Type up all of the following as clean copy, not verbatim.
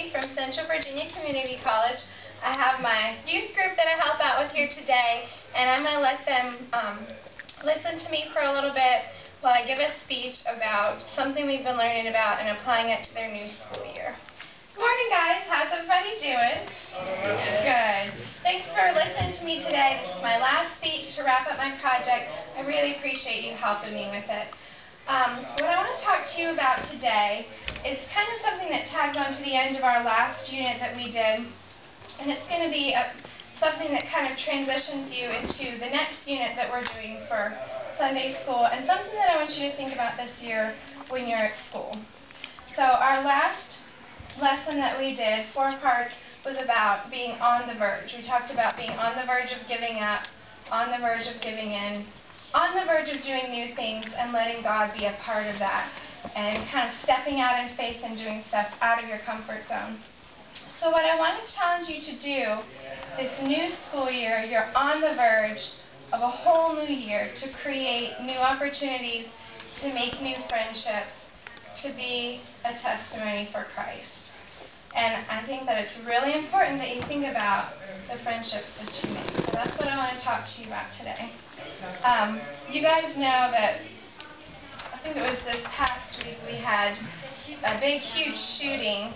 Tracy from Central Virginia Community College. I have my youth group that I help out with here today, and I'm going to let them listen to me for a little bit while I give a speech about something we've been learning about and applying it to their new school year. Good morning, guys. How's everybody doing? Good. Thanks for listening to me today. This is my last speech to wrap up my project. I really appreciate you helping me with it. What I want to talk to you about today is kind of something that tags on to the end of our last unit that we did, and it's going to be something that kind of transitions you into the next unit that we're doing for Sunday school, and something that I want you to think about this year when you're at school. So our last lesson that we did, 4 parts, was about being on the verge. We talked about being on the verge of giving up, on the verge of giving in, on the verge of doing new things and letting God be a part of that, and kind of stepping out in faith and doing stuff out of your comfort zone. So what I want to challenge you to do this new school year, you're on the verge of a whole new year to create new opportunities, to make new friendships, to be a testimony for Christ. And I think that it's really important that you think about the friendships that you make. So that's what I want to talk to you about today. You guys know that, I think it was this past week, we had a big, huge shooting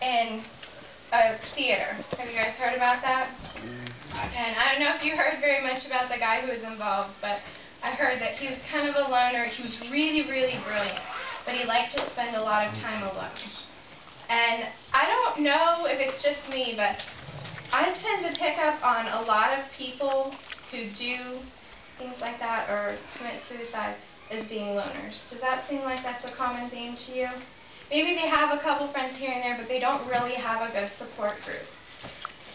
in a theater. Have you guys heard about that? And I don't know if you heard very much about the guy who was involved, but I heard that he was kind of a loner. He was really, really brilliant, but he liked to spend a lot of time alone. And I don't know if it's just me, but I tend to pick up on a lot of people who do things like that or commit suicide as being loners. Does that seem like that's a common theme to you? Maybe they have a couple friends here and there, but they don't really have a good support group.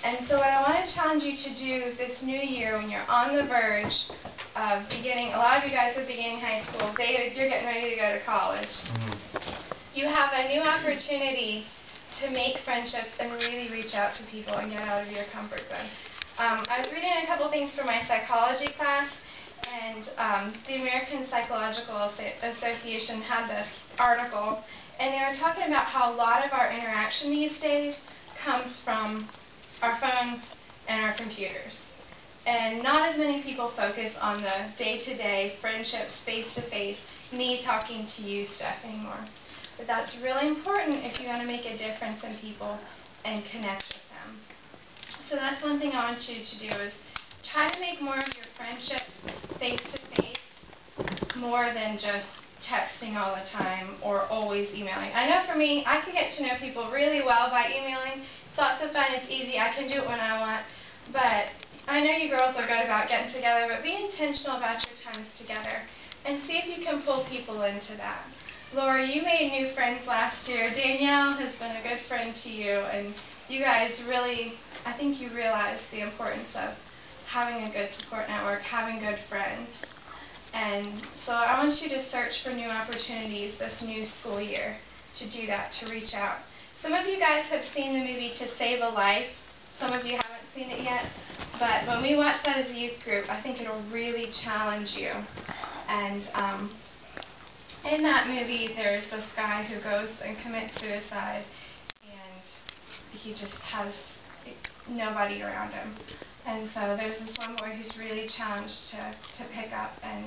And so what I want to challenge you to do this new year, when you're on the verge of beginning, a lot of you guys are beginning high school, David, you're getting ready to go to college. You have a new opportunity to make friendships and really reach out to people and get out of your comfort zone. I was reading a couple things for my psychology class, and the American Psychological Association had this article, and they were talking about how a lot of our interaction these days comes from our phones and our computers. And not as many people focus on the day-to-day friendships, face-to-face, me talking to you stuff anymore. But that's really important if you want to make a difference in people and connect with them. So that's one thing I want you to do, is try to make more of your friendships face-to-face, more than just texting all the time or always emailing. I know for me, I can get to know people really well by emailing. It's lots of fun, it's easy, I can do it when I want. But I know you girls are good about getting together, but be intentional about your times together and see if you can pull people into that. Laura, you made new friends last year. Danielle has been a good friend to you, and you guys really, I think you realize the importance of having a good support network, having good friends. And so I want you to search for new opportunities this new school year to do that, to reach out. Some of you guys have seen the movie To Save a Life. Some of you haven't seen it yet. But when we watch that as a youth group, I think it'll really challenge you. And in that movie, there's this guy who goes and commits suicide, and he just has nobody around him. And so there's this one boy who's really challenged to pick up and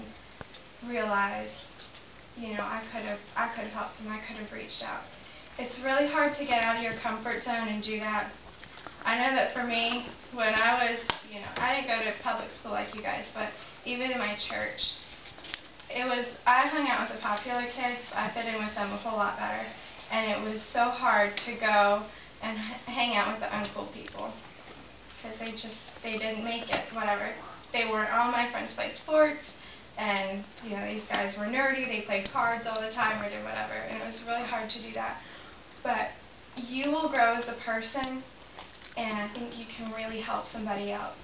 realize, you know, I could have helped him, I could have reached out. It's really hard to get out of your comfort zone and do that. I know that for me, when I was, you know, I didn't go to public school like you guys, but even in my church, I hung out with the popular kids. I fit in with them a whole lot better. And it was so hard to go and hang out with the uncool people, because they didn't make it, whatever. They weren't, all my friends played sports, and, you know, these guys were nerdy, they played cards all the time or did whatever, and it was really hard to do that. But you will grow as a person, and I think you can really help somebody else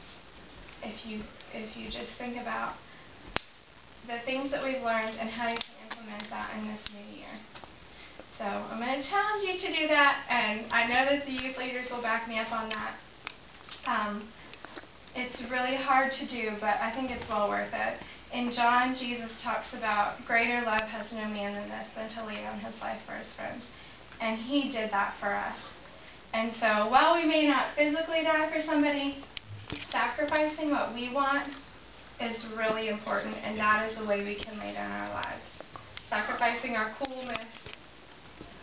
if you just think about the things that we've learned and how you can implement that in this new year. So I'm going to challenge you to do that, and I know that the youth leaders will back me up on that. It's really hard to do, but I think it's well worth it. In John, Jesus talks about greater love has no man than this, than to lay down his life for his friends. And he did that for us. And so while we may not physically die for somebody, sacrificing what we want is really important, and that is the way we can lay down our lives. Sacrificing our coolness,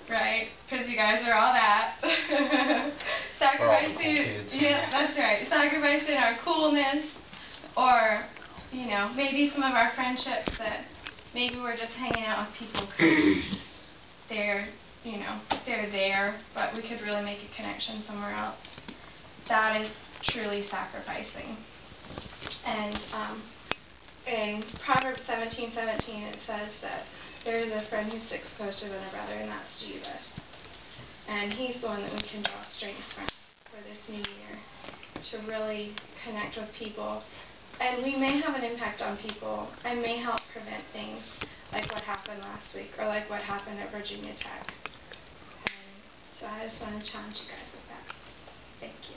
right? Because you guys are all that. Sacrificing, cool yeah, that's right. Sacrificing our coolness, or maybe some of our friendships that maybe we're just hanging out with people because they're there, but we could really make a connection somewhere else. That is truly sacrificing. And in Proverbs 17:17 it says that there is a friend who sticks closer than a brother, and that's Jesus. And he's the one that we can draw strength from for this new year, to really connect with people. And we may have an impact on people and may help prevent things like what happened last week, or like what happened at Virginia Tech. And so I just want to challenge you guys with that. Thank you.